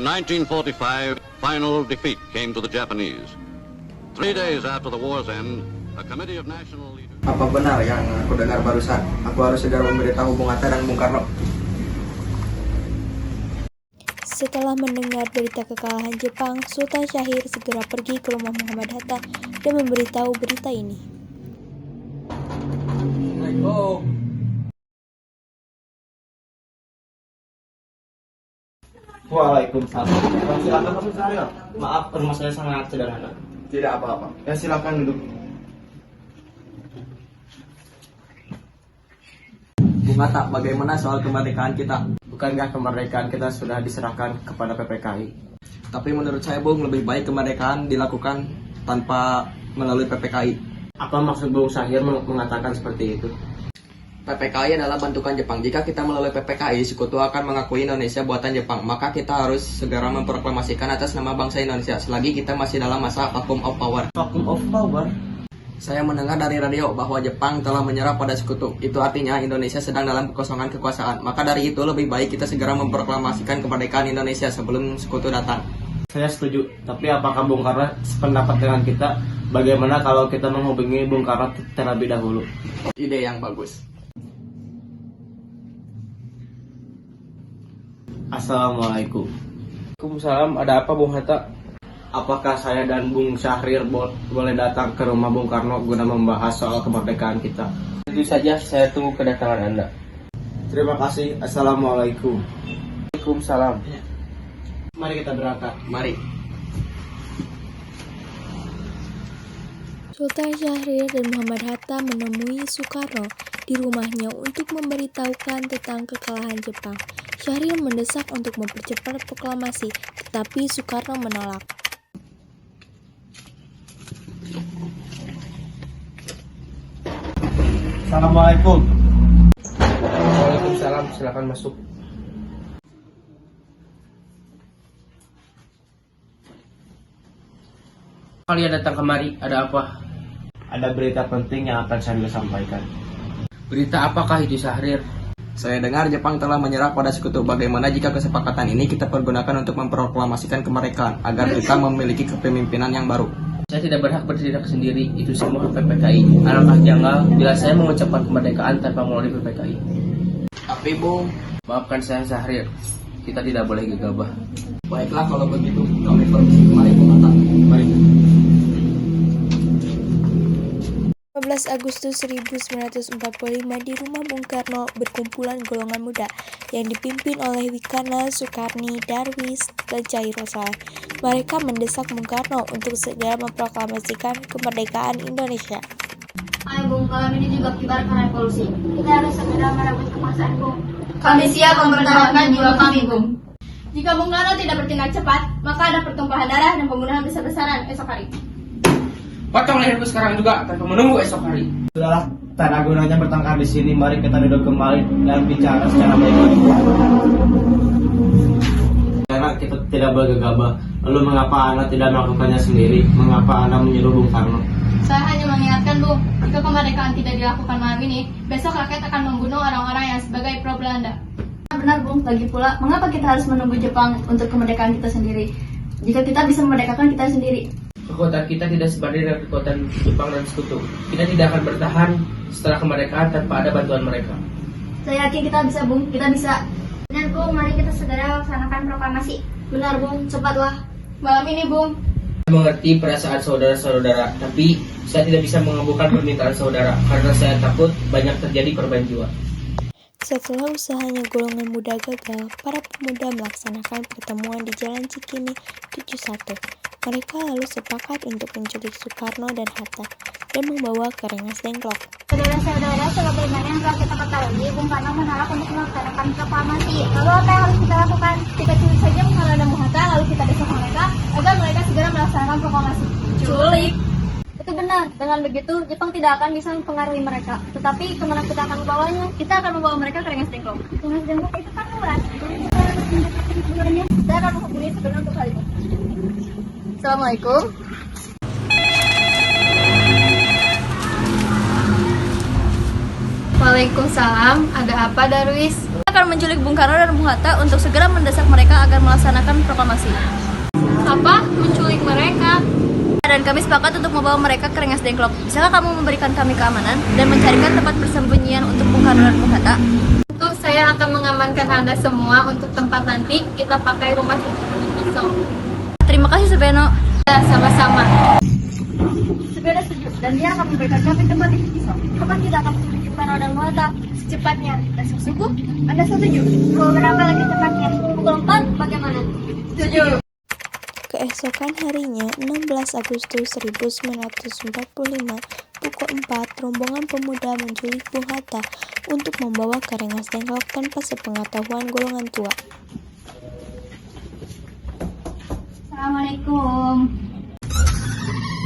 In 1945, final defeat came to the Japanese. 3 days after the war's end, a committee of national leaders... Apa benar yang aku dengar barusan? Aku harus segera memberitahu Bung Hatta dan Bung Karno. Setelah mendengar berita kekalahan Jepang, Sultan Syahrir segera pergi ke rumah Muhammad Hatta dan memberitahu berita ini. Waalaikumsalam. Silakan masuk saya. Maaf, rumah saya sangat sederhana. Tidak apa-apa. Ya silakan duduk. Bung Hatta, bagaimana soal kemerdekaan kita? Bukankah kemerdekaan kita sudah diserahkan kepada PPKI? Tapi menurut saya, Bung, lebih baik kemerdekaan dilakukan tanpa melalui PPKI. Apa maksud Bung Syahrir mengatakan seperti itu? PPKI adalah bentukan Jepang. Jika kita melalui PPKI, sekutu akan mengakui Indonesia buatan Jepang. Maka kita harus segera memproklamasikan atas nama bangsa Indonesia selagi kita masih dalam masa vacuum of power. Vacuum of power? Saya mendengar dari radio bahwa Jepang telah menyerah pada sekutu. Itu artinya Indonesia sedang dalam kekosongan kekuasaan. Maka dari itu lebih baik kita segera memproklamasikan kemerdekaan Indonesia sebelum sekutu datang. Saya setuju. Tapi apakah Bung Karno sependapat dengan kita? Bagaimana kalau kita menghubungi Bung Karno terlebih dahulu? Ide yang bagus. Assalamualaikum. Waalaikumsalam. Ada apa Bung Hatta? Apakah saya dan Bung Syahrir boleh datang ke rumah Bung Karno guna membahas soal kemerdekaan kita? Tentu saja, saya tunggu kedatangan Anda. Terima kasih. Assalamualaikum. Waalaikumsalam. Mari kita berangkat. Mari. Sultan Syahrir dan Muhammad Hatta menemui Soekarno di rumahnya untuk memberitahukan tentang kekalahan Jepang. Syahrir mendesak untuk mempercepat proklamasi, tetapi Soekarno menolak. Assalamualaikum. Waalaikumsalam. Silakan masuk. Kalian datang kemari, ada apa? Ada berita penting yang akan saya sampaikan. Berita apakah itu, Syahrir? Saya dengar Jepang telah menyerah pada sekutu. Bagaimana jika kesepakatan ini kita pergunakan untuk memproklamasikan kemerdekaan agar kita memiliki kepemimpinan yang baru? Saya tidak berhak bertindak sendiri, itu semua PPKI. Alangkah janggal bila saya mengucapkan kemerdekaan tanpa melalui PPKI. Tapi Bung, Maafkan saya, Syahrir. Kita tidak boleh gegabah. baiklah kalau begitu. Kami permisi. Mari Bung Hatta. Mari. 15 Agustus 1945 di rumah Bung Karno berkumpulan golongan muda yang dipimpin oleh Wikana, Sukarni, Darwis, dan Cairo Saleh. Mereka mendesak Bung Karno untuk segera memproklamasikan kemerdekaan Indonesia. Ayo Bung, malam ini juga kibarkan revolusi. Kita harus segera merebut kekuasaan Bung. Kami siap mempertahankan jiwa kami, Bung. Jika Bung Karno tidak bertindak cepat, maka ada pertumpahan darah dan pembunuhan besar-besaran esok hari. Potong leherku sekarang juga tanpa menunggu esok hari. Sudahlah, tak ada gunanya bertengkar di sini. Mari kita duduk kembali dan bicara secara baik-baik. Karena kita tidak boleh gegabah. Lalu mengapa Anda tidak melakukannya sendiri? Mengapa Anda menyuruh Bung Karno? Saya hanya mengingatkan Bung, jika kemerdekaan tidak dilakukan malam ini, besok rakyat akan membunuh orang-orang yang sebagai pro Belanda. Benar, Bung. Lagi pula, mengapa kita harus menunggu Jepang untuk kemerdekaan kita sendiri? Jika kita bisa memerdekakan kita sendiri. Kekuatan kita tidak sebanding dengan kekuatan Jepang dan sekutu. Kita tidak akan bertahan setelah kemerdekaan tanpa ada bantuan mereka. Saya yakin kita bisa, Bung. Kita bisa. Benar Bung, mari kita segera laksanakan proklamasi. Benar, Bung. Cepatlah. Malam ini Bung. Saya mengerti perasaan saudara-saudara, tapi saya tidak bisa mengabulkan permintaan saudara karena saya takut banyak terjadi korban jiwa. Setelah usahanya golongan muda gagal, para pemuda melaksanakan pertemuan di Jalan Cikini 71. Mereka lalu sepakat untuk menculik Soekarno dan Hatta dan membawa ke Rengas Dengklok. Saudara-saudara, sebagaimana yang telah kita ketahui, Bung Karno menolak untuk melaksanakan proklamasi. Lalu apa yang harus kita lakukan? Kita culik saja Bung Karno dan Bung Hatta, lalu kita desak mereka agar mereka segera melaksanakan proklamasi. Culik. Itu benar. Dengan begitu, Jepang tidak akan bisa mempengaruhi mereka. Tetapi kemana kita akan membawanya? Kita akan membawa mereka ke Rengas Dengklok. Rengas Dengklok itu kan luas. Saya akan menghubungi sebenarnya untuk hal itu. Assalamualaikum. Waalaikumsalam. Ada apa Darwis? akan menculik Bung Karno dan Bung Hatta untuk segera mendesak mereka agar melaksanakan proklamasi. Apa? Menculik mereka? Dan kami sepakat untuk membawa mereka ke Rengas Dengklok. Bisakah kamu memberikan kami keamanan dan mencarikan tempat persembunyian untuk Bung Karno dan Bung Hatta? Tentu saya akan mengamankan Anda semua untuk tempat nanti kita pakai rumah pisau. Terima kasih Subeno. Ya, sama-sama. Subeno setuju dan dia akan memberikan kami tempat di pisau. Kapan kita akan menculik Bung Karno dan Bung Hatta? Secepatnya. Dan sungguh, Anda setuju? Berapa lagi cepatnya? Pukul 4 bagaimana? Setuju. Keesokan harinya, 16 Agustus 1945, pukul 4, rombongan pemuda menculik Bung Hatta untuk membawa ke Rengas Dengklok tanpa sepengetahuan golongan tua. Assalamualaikum.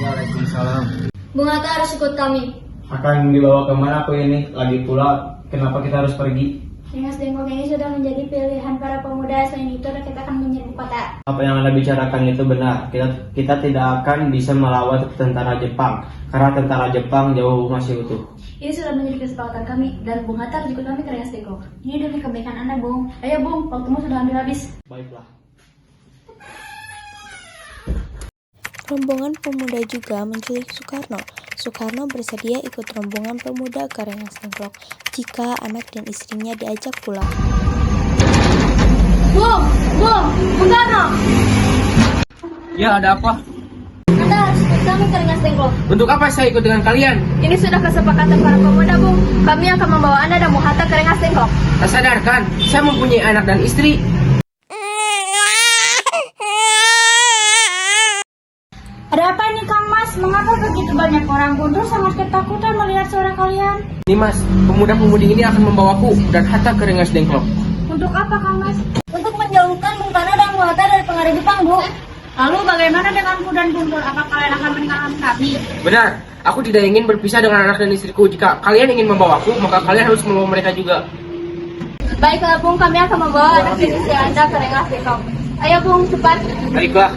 Waalaikumsalam. Bung Hatta harus ikut kami. Akan dibawa kemana aku ini? Lagi pula, kenapa kita harus pergi? Rengas Dengklok ini sudah menjadi pilihan para pemuda. Selain itu, kita akan menyerbu kota. Apa yang Anda bicarakan itu benar. Kita tidak akan bisa melawan tentara Jepang karena tentara Jepang jauh masih utuh. Ini sudah menjadi kesepakatan kami dan Bung Hatta harus ikut kami ke Rengas Dengklok. Ini demi kebaikan Anda, Bung. Ayo, Bung, waktumu sudah hampir habis. Baiklah. Rombongan pemuda juga menculik Soekarno. Soekarno bersedia ikut rombongan pemuda ke Rengas Dengklok jika anak dan istrinya diajak pulang. Bung Karno. Ya, ada apa? Anda harus ikut kami ke Rengas Dengklok. Untuk apa saya ikut dengan kalian? Ini sudah kesepakatan para pemuda, Bung. Kami akan membawa Anda dan Bung Hatta ke Rengas Dengklok. Tak sadarkan, saya mempunyai anak dan istri. Ada apa ini, Kang Mas? Mengapa begitu banyak orang bodoh sangat ketakutan melihat suara kalian? Ini Mas, pemuda-pemudi ini akan membawaku dan Hatta ke Rengas Dengklok. Untuk apa, Kang Mas? Untuk menjauhkan Bung Karno dan Bung Hatta dari pengaruh Jepang, Bu. Lalu bagaimana denganku dan Guntur? Apa kalian akan meninggalkan kami? Benar, aku tidak ingin berpisah dengan anak dan istriku. Jika kalian ingin membawaku, maka kalian harus membawa mereka juga. Baiklah, Bung. Kami akan membawa anak dan istri Anda ke Rengas Dengklok. Ayo, Bung, cepat. Baiklah.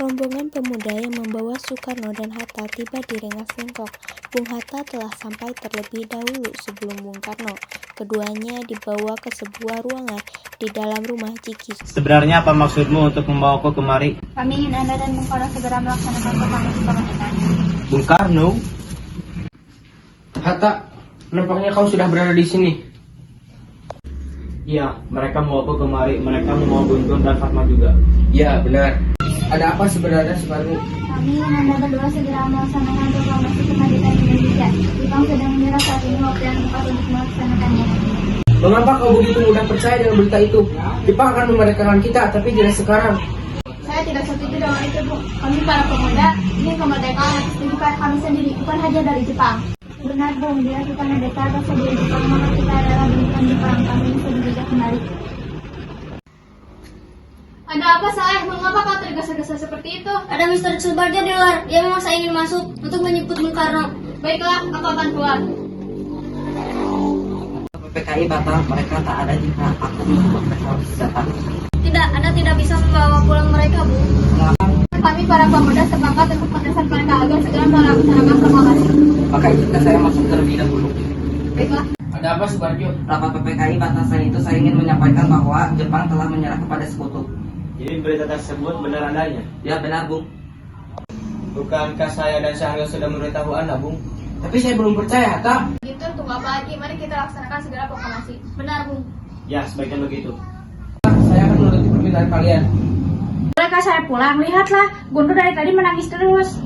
Rombongan pemuda yang membawa Soekarno dan Hatta tiba di Rengas Dengklok. Bung Hatta telah sampai terlebih dahulu sebelum Bung Karno. Keduanya dibawa ke sebuah ruangan di dalam rumah Cikis. Sebenarnya apa maksudmu untuk membawaku kemari? Kami ingin Anda dan Bung Karno segera melaksanakan proklamasi kemerdekaan. Bung Karno? Hatta, nampaknya kau sudah berada di sini. Iya, mereka mau aku kemari. Mereka mau Guntur dan Fatma juga. Iya, benar. Ada apa sebenarnya, Soekarno? Kami ingin Anda berdua segera melaksanakan proklamasi kemerdekaan Indonesia. Jepang sedang menyerah saat ini waktu yang tepat untuk melaksanakannya. Mengapa kau begitu mudah percaya dengan berita itu? Jepang akan memerdekakan kita, tapi tidak sekarang. Saya tidak setuju dengan itu, Bu. Kami para pemuda ingin kemerdekaan atas kehidupan kami sendiri, bukan hanya dari Jepang. Benar, Bung. Bila kita merdeka atas dari Jepang, maka kita adalah berikan Jepang. Kami bisa dijajah kembali. Ada apa, Saeh? Mengapa kau tergesa-gesa seperti itu? Ada Mr. Subarjo di luar. Dia memaksa ingin masuk untuk menjemput Bung Karno. Baiklah, aku akan keluar. PKI batal, mereka tak ada jika aku mereka senjata. Tidak, Anda tidak bisa membawa pulang mereka, Bu. Kami para pemuda sepakat untuk mendesak mereka agar segera melaksanakan proklamasi. Maka izinkan saya masuk terlebih dahulu. Baiklah. Ada apa, Subarjo? Rapat PPKI batasan itu saya ingin menyampaikan bahwa Jepang telah menyerah kepada sekutu. Jadi berita tersebut benar adanya? Ya benar, Bung. Bukankah saya dan Syahril sudah memberitahu Anda, Bung? Tapi saya belum percaya, Hatta. Gitu, tunggu apa lagi? Mari kita laksanakan segera proklamasi. Benar, Bung. Ya, sebaiknya begitu. Saya akan menuruti permintaan kalian. Mereka saya pulang, lihatlah. Guntur dari tadi menangis terus.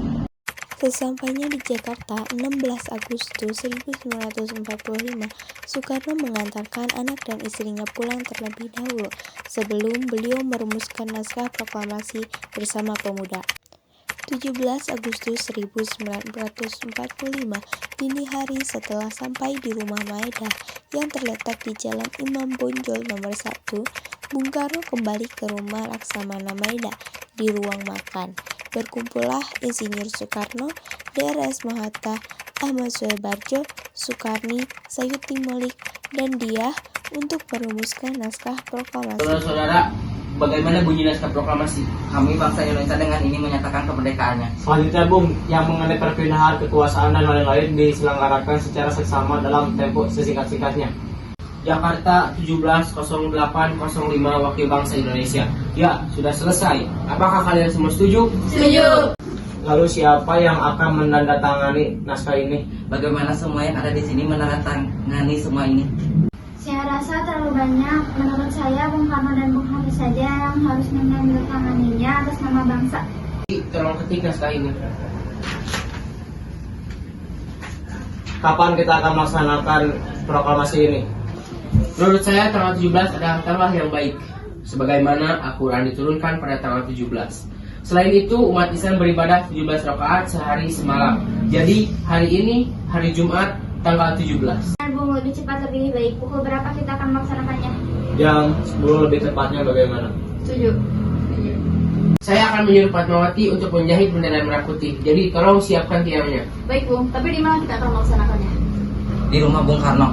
Sesampainya di Jakarta, 16 Agustus 1945, Soekarno mengantarkan anak dan istrinya pulang terlebih dahulu sebelum beliau merumuskan naskah proklamasi bersama pemuda. 17 Agustus 1945, dini hari setelah sampai di rumah Maeda yang terletak di Jalan Imam Bonjol nomor 1, Bung Karno kembali ke rumah Laksamana Maeda di ruang makan. Berkumpullah Insinyur Soekarno, D.R.S. Mohatta, Ahmad Subarjo, Soekarni, Sayuti Molik, dan Diah untuk merumuskan naskah proklamasi. Saudara-saudara, bagaimana bunyi naskah proklamasi? Kami bangsa Indonesia dengan ini menyatakan kemerdekaannya. Selanjutnya, Bung, yang mengenai perpindahan kekuasaan dan lain-lain diselenggarakan secara seksama dalam tempo sesingkat-singkatnya. Jakarta 170805 Wakil Bangsa Indonesia. Ya, sudah selesai. Apakah kalian semua setuju? Setuju. Lalu siapa yang akan menandatangani naskah ini? Bagaimana semua yang ada di sini menandatangani semua ini? Saya rasa terlalu banyak. Menurut saya Bung Karno dan Bung Hatta saja yang harus menandatanganinya atas nama bangsa. Tolong ketik naskah ini. Kapan kita akan melaksanakan proklamasi ini? Menurut saya tanggal 17 adalah tanggal yang baik, sebagaimana Al-Quran diturunkan pada tanggal 17. Selain itu, umat Islam beribadah 17 rakaat sehari semalam. Jadi, hari ini, hari Jumat, tanggal 17. Bung, lebih cepat lebih baik. Pukul berapa kita akan melaksanakannya? Jam 10 lebih tepatnya bagaimana? Setuju. Saya akan menyuruh Fatmawati untuk menjahit bendera merah putih. Jadi, tolong siapkan tiangnya. Baik Bung, tapi di mana kita akan melaksanakannya? Di rumah Bung Karno.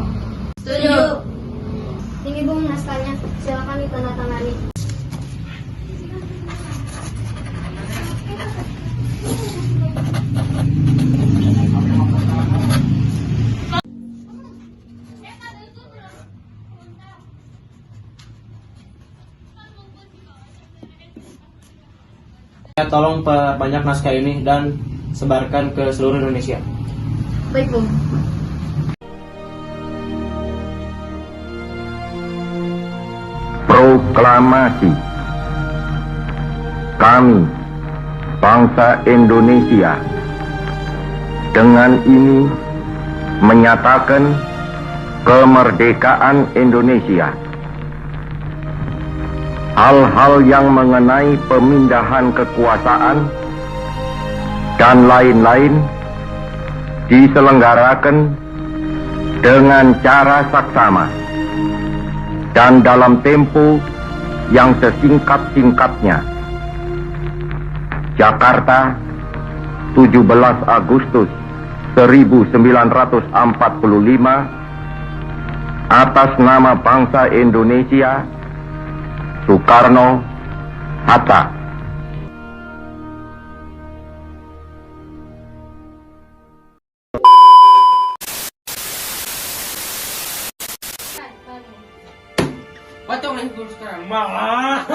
Setuju. Ini Bung naskahnya, silakan ditandatangani. Tolong perbanyak naskah ini dan sebarkan ke seluruh Indonesia. Baik Bung. Proklamasi. Kami, bangsa Indonesia, dengan ini menyatakan kemerdekaan Indonesia. Hal-hal yang mengenai pemindahan kekuasaan dan lain-lain diselenggarakan dengan cara saksama dan dalam tempo yang sesingkat-singkatnya. Jakarta, 17 Agustus 1945, atas nama bangsa Indonesia, Soekarno, Hatta. Potong lagi dulu sekarang. Malah.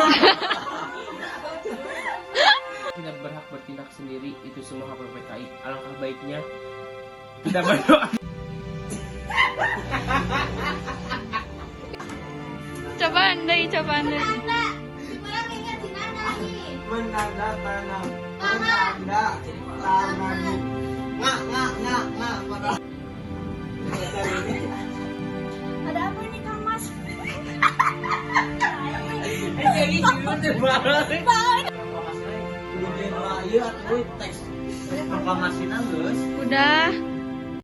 Tidak berhak bertindak sendiri, itu semua hak PPKI. Alangkah baiknya kita berdoa. Coba andai. Ada apa ini Kang Mas? Udah.